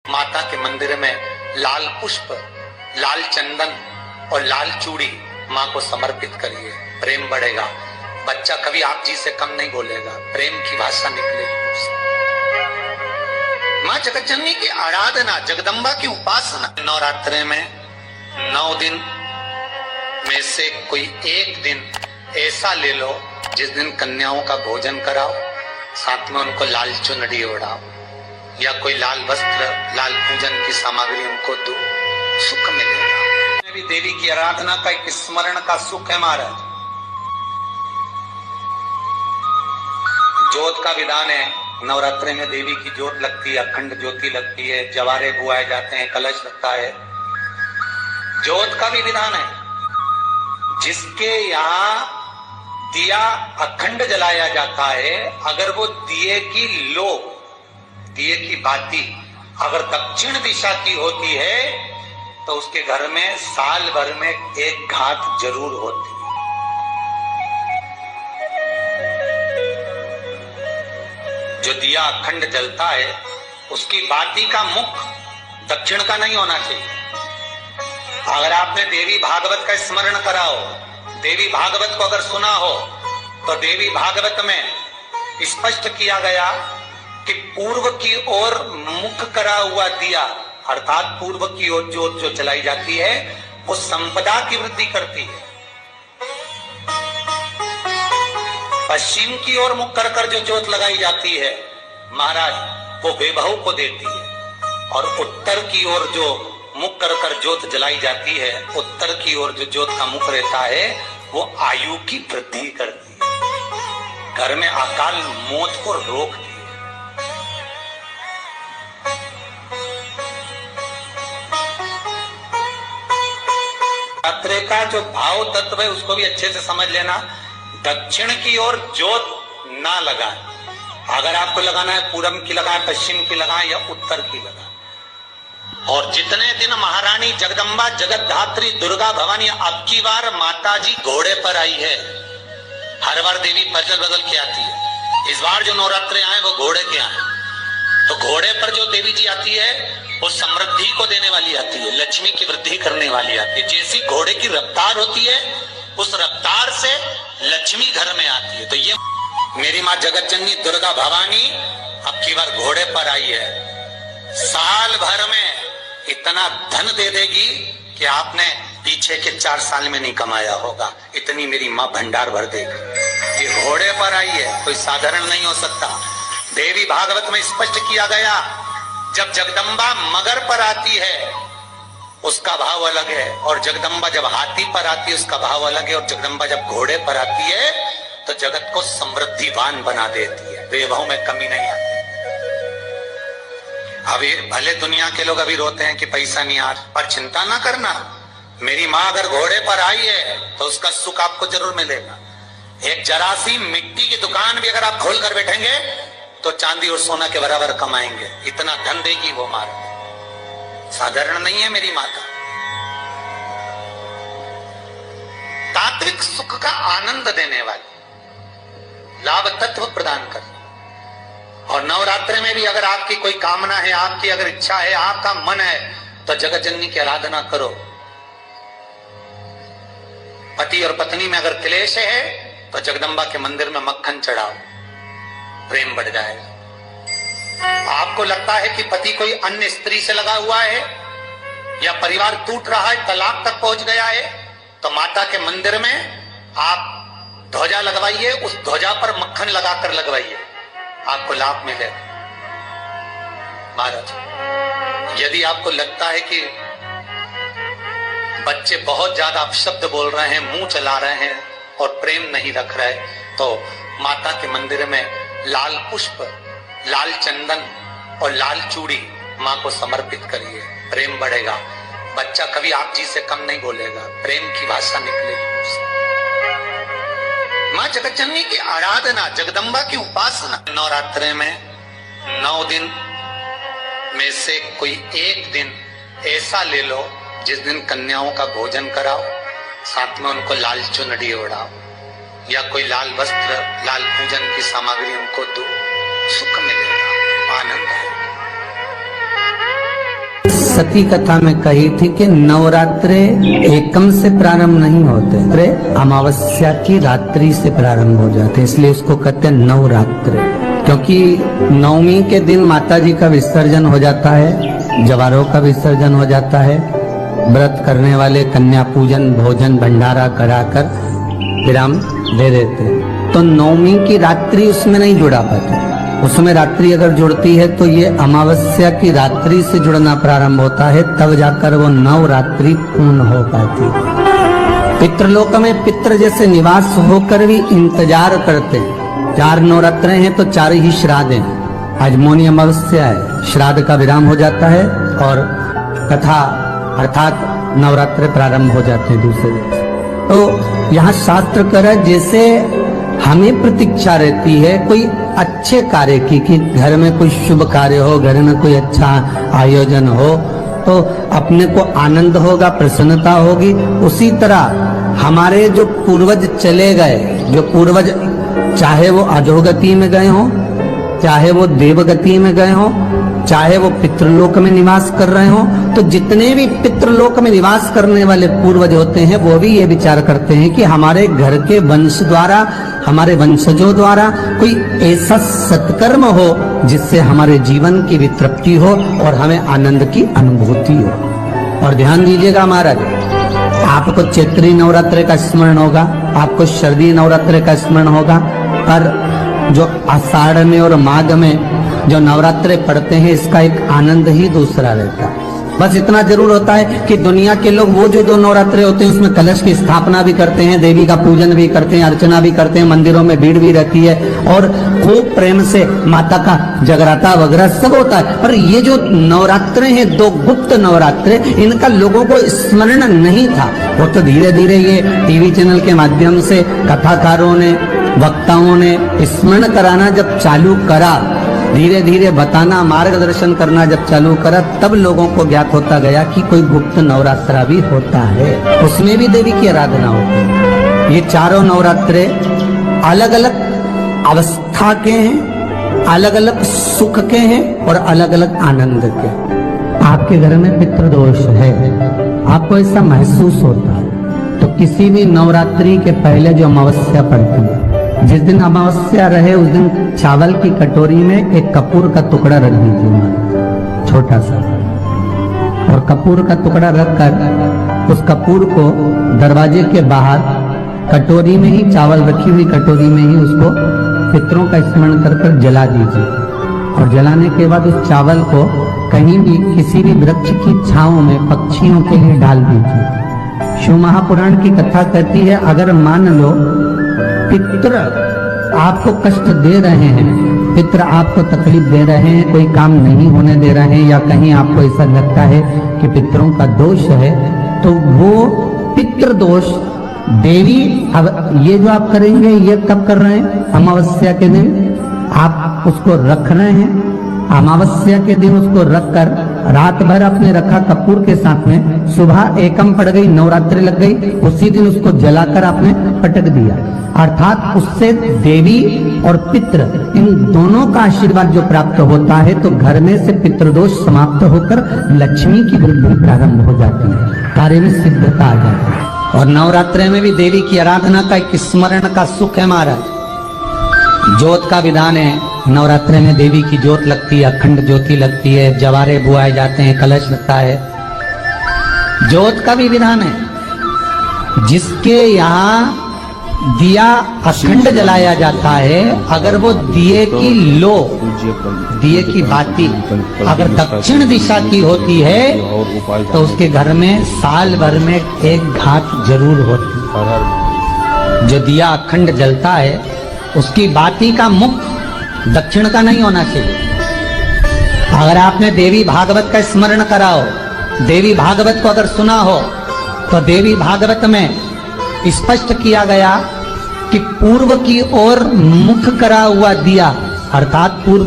माता के मंदिर में लाल पुष्प, लाल चंदन और लाल चूड़ी माँ को समर्पित करिए, प्रेम बढ़ेगा। बच्चा कभी आप जी से कम नहीं बोलेगा, प्रेम की भाषा निकलेगी। माँ जगतजननी की आराधना, जगदम्बा की उपासना। नवरात्रे में 9 दिन में से कोई एक दिन ऐसा ले लो जिस दिन कन्याओं का भोजन कराओ, साथ में उनको लाल चुनरी ओढ़ाओ या कोई लाल वस्त्र, लाल पूजन की सामग्री उनको दो, सुख मिलेगा। भी देवी की आराधना का एक स्मरण का सुख है महाराज। ज्योत का विधान है, नवरात्रि में देवी की ज्योत लगती है, अखंड ज्योति लगती है, जवारे बुआए जाते हैं, कलश लगता है। ज्योत का भी विधान है, जिसके यहाँ दिया अखंड जलाया जाता है, अगर वो दिए की लो, दिए की बाती अगर दक्षिण दिशा की होती है तो उसके घर में साल भर में एक घात जरूर होती है। जो दिया अखंड जलता है उसकी बाती का मुख दक्षिण का नहीं होना चाहिए। अगर आपने देवी भागवत का स्मरण करा हो, देवी भागवत को अगर सुना हो, तो देवी भागवत में स्पष्ट किया गया कि पूर्व की ओर मुख करा हुआ दिया, अर्थात पूर्व की ओर ज्योत जो जलाई जाती है वो संपदा की वृद्धि करती है। पश्चिम की ओर मुख कर कर जो ज्योत लगाई जाती है महाराज, वो वैभव को देती है। और उत्तर की ओर जो मुख कर कर ज्योत जलाई जाती है, उत्तर की ओर जो ज्योत का मुख रहता है वो आयु की वृद्धि करती है, घर में अकाल मौत को रोकती है। नवरात्रि का जो भाव तत्व है उसको भी अच्छे से समझ लेना। दक्षिण की ओर ज्योत ना लगाए, अगर आपको लगाना है पूरब की लगाए, पश्चिम की लगाए या उत्तर की लगाए। और जितने दिन महारानी जगदम्बा जगतधात्री दुर्गा भवानी, अब की बार माताजी घोड़े पर आई है। हर बार देवी बदल बदल के आती है, इस बार जो नवरात्रे आए वो घोड़े के आए। तो घोड़े पर जो देवी जी आती है वो समृद्धि को देने वाली आती है, लक्ष्मी की वृद्धि करने वाली आती है। जैसी घोड़े की रफ्तार होती है उस रफ्तार से लक्ष्मी घर में आती है। तो ये मेरी माँ जगतजननी दुर्गा भवानी अब की बार घोड़े पर आई है। साल भर में इतना धन दे देगी कि आपने पीछे के 4 साल में नहीं कमाया होगा, इतनी मेरी माँ भंडार भर देगी। ये घोड़े पर आई है, कोई साधारण नहीं हो सकता। देवी भागवत में स्पष्ट किया गया, जब जगदम्बा मगर पर आती है उसका भाव अलग है, और जगदम्बा जब हाथी पर आती है उसका भाव अलग है, और जगदम्बा जब घोड़े पर आती है तो जगत को समृद्धिवान बना देती है, वैभव में कमी नहीं आती। अभी भले दुनिया के लोग अभी रोते हैं कि पैसा नहीं आ रहा, पर चिंता ना करना, मेरी माँ अगर घोड़े पर आई है तो उसका सुख आपको जरूर मिलेगा। एक जरा सी मिट्टी की दुकान भी अगर आप खोल कर बैठेंगे तो चांदी और सोना के बराबर कमाएंगे, इतना धन देगी वो माँ। साधारण नहीं है मेरी माता। तात्विक सुख का आनंद देने वाली, लाभ तत्व प्रदान करने। और नवरात्रि में भी अगर आपकी कोई कामना है, आपकी अगर इच्छा है, आपका मन है, तो जगतजननी की आराधना करो। पति और पत्नी में अगर क्लेश है तो जगदम्बा के मंदिर में मक्खन चढ़ाओ, प्रेम बढ़ जाएगा। आपको लगता है कि पति कोई अन्य स्त्री से लगा हुआ है या परिवार टूट रहा है, तलाक तक पहुंच गया है, तो माता के मंदिर में आप ध्वजा लगवाइए, उस ध्वजा पर मक्खन लगाकर लगवाइए, आपको लाभ मिलेगा। महाराज, यदि आपको लगता है कि बच्चे बहुत ज्यादा अपशब्द बोल रहे हैं, मुंह चला रहे हैं और प्रेम नहीं रख रहे, तो माता के मंदिर में लाल पुष्प, लाल चंदन और लाल चूड़ी माँ को समर्पित करिए, प्रेम बढ़ेगा। बच्चा कभी आप जी से कम नहीं बोलेगा, प्रेम की भाषा निकलेगी। माँ जगतजननी की आराधना, जगदम्बा की उपासना। नवरात्रि में 9 दिन में से कोई एक दिन ऐसा ले लो जिस दिन कन्याओं का भोजन कराओ, साथ में उनको लाल चुनरी ओढ़ाओ या कोई लाल वस्त्र, लाल पूजन की सामग्री उनको दो, सुख मिलेगा, आनंद है। सती कथा में कही थी कि नवरात्रे एकम से प्रारंभ नहीं होते, अमावस्या की रात्रि से प्रारंभ हो जाते, इसलिए उसको कहते हैं नवरात्रे। क्योंकि नवमी के दिन माता जी का विसर्जन हो जाता है, जवारों का विसर्जन हो जाता है, व्रत करने वाले कन्या पूजन भोजन भंडारा कराकर विराम दे देते हैं। तो नवमी की रात्रि उसमें नहीं जुड़ा पाती, उसमें रात्रि अगर जुड़ती है तो ये अमावस्या की रात्रि से जुड़ना प्रारंभ होता है, तब जाकर वो नवरात्रि पूर्ण हो पाती है। पितृलोक में पितृ जैसे निवास होकर भी इंतजार करते हैं। 4 नवरात्रे हैं तो 4 ही श्राद्ध हैं। आज मौनी अमावस्या है, श्राद्ध का विराम हो जाता है और कथा अर्थात नवरात्रे प्रारंभ हो जाते हैं दूसरे दिन। तो यहाँ शास्त्र कह रहा है जैसे हमें प्रतीक्षा रहती है कोई अच्छे कार्य की, कि घर में कोई शुभ कार्य हो, घर में कोई अच्छा आयोजन हो तो अपने को आनंद होगा, प्रसन्नता होगी। उसी तरह हमारे जो पूर्वज चले गए, जो पूर्वज चाहे वो अधोगति में गए हों, चाहे वो देवगति में गए हों, चाहे वो पितृलोक में निवास कर रहे हों, तो जितने भी पितृलोक में निवास करने वाले पूर्वज होते हैं वो भी ये विचार करते हैं कि हमारे घर के वंश द्वारा, हमारे वंशजों द्वारा कोई ऐसा सत्कर्म हो जिससे हमारे जीवन की भी तृप्ति हो और हमें आनंद की अनुभूति हो। और ध्यान दीजिएगा महाराज, आपको चैत्री नवरात्रि का स्मरण होगा, आपको शरदी नवरात्रि का स्मरण होगा, पर जो आषाढ़ में और माघ में जो नवरात्रे पढ़ते हैं इसका एक आनंद ही दूसरा रहता है। बस इतना जरूर होता है कि दुनिया के लोग वो जो नवरात्रे होते हैं उसमें कलश की स्थापना भी करते हैं, देवी का पूजन भी करते हैं, अर्चना भी करते हैं, मंदिरों में भीड़ भी रहती है और खूब प्रेम से माता का जगराता वगैरह सब होता है। पर ये जो नवरात्रे हैं, 2 गुप्त नवरात्रे, इनका लोगों को स्मरण नहीं था। वो तो धीरे धीरे ये टीवी चैनल के माध्यम से कथाकारों ने, वक्ताओं ने स्मरण कराना जब चालू करा, धीरे धीरे बताना, मार्गदर्शन करना जब चालू करा, तब लोगों को ज्ञात होता गया कि कोई गुप्त नवरात्रा भी होता है, उसमें भी देवी की आराधना होती है। ये चारों नवरात्रे अलग अलग अवस्था के हैं, अलग अलग सुख के हैं और अलग अलग आनंद के। आपके घर में पितृदोष है, आपको ऐसा महसूस होता है, तो किसी भी नवरात्रि के पहले जो अमावस्या पड़ती है, जिस दिन अमावस्या रहे उस दिन चावल की कटोरी में एक कपूर का टुकड़ा रख दीजिए, छोटा सा, और कपूर का टुकड़ा रखकर उस कपूर को दरवाजे के बाहर कटोरी में ही, चावल रखी हुई कटोरी में ही उसको पितरों का स्मरण कर जला दीजिए। और जलाने के बाद उस चावल को कहीं भी किसी भी वृक्ष की छांव में पक्षियों के लिए डाल दीजिए। शिव महापुराण की कथा कहती है, अगर मान लो पितृ आपको कष्ट दे रहे हैं, पितृ आपको तकलीफ दे रहे हैं, कोई काम नहीं होने दे रहे हैं, या कहीं आपको ऐसा लगता है कि पितरों का दोष है, तो वो पितृ दोष देवी, अब ये जो आप करेंगे ये कब कर रहे हैं? अमावस्या के दिन आप उसको रख रहे हैं, अमावस्या के दिन उसको रखकर रात भर अपने रखा कपूर के साथ में, सुबह एकम पड़ गई, नवरात्रि लग गई, उसी दिन उसको जलाकर आपने पटक दिया। अर्थात उससे देवी और पितृ इन दोनों का आशीर्वाद जो प्राप्त होता है, तो घर में से पितृदोष समाप्त होकर लक्ष्मी की वृद्धि प्रारंभ हो जाती है, कार्य में सिद्धता आ जाती है। और नवरात्रि में भी देवी की आराधना का एक स्मरण का सुख है महाराज। ज्योत का विधान है, नवरात्रि में देवी की ज्योत लगती है, अखंड ज्योति लगती है, जवारे बुआए जाते हैं, कलश लगता है, ज्योत का भी विधान है। जिसके यहाँ दिया अखंड जलाया जाता है, अगर वो दिए की लो, दिए की बाती अगर दक्षिण दिशा की होती है तो उसके घर में साल भर में एक घात जरूर होती है। जो दिया अखंड जलता है उसकी बाती का मुख दक्षिण का नहीं होना चाहिए। अगर आपने देवी भागवत का स्मरण करा हो, देवी भागवत को अगर सुना हो, तो देवी भागवत में स्पष्ट किया गया कि पूर्व की ओर मुख करा हुआ दिया, अर्थात पूर्व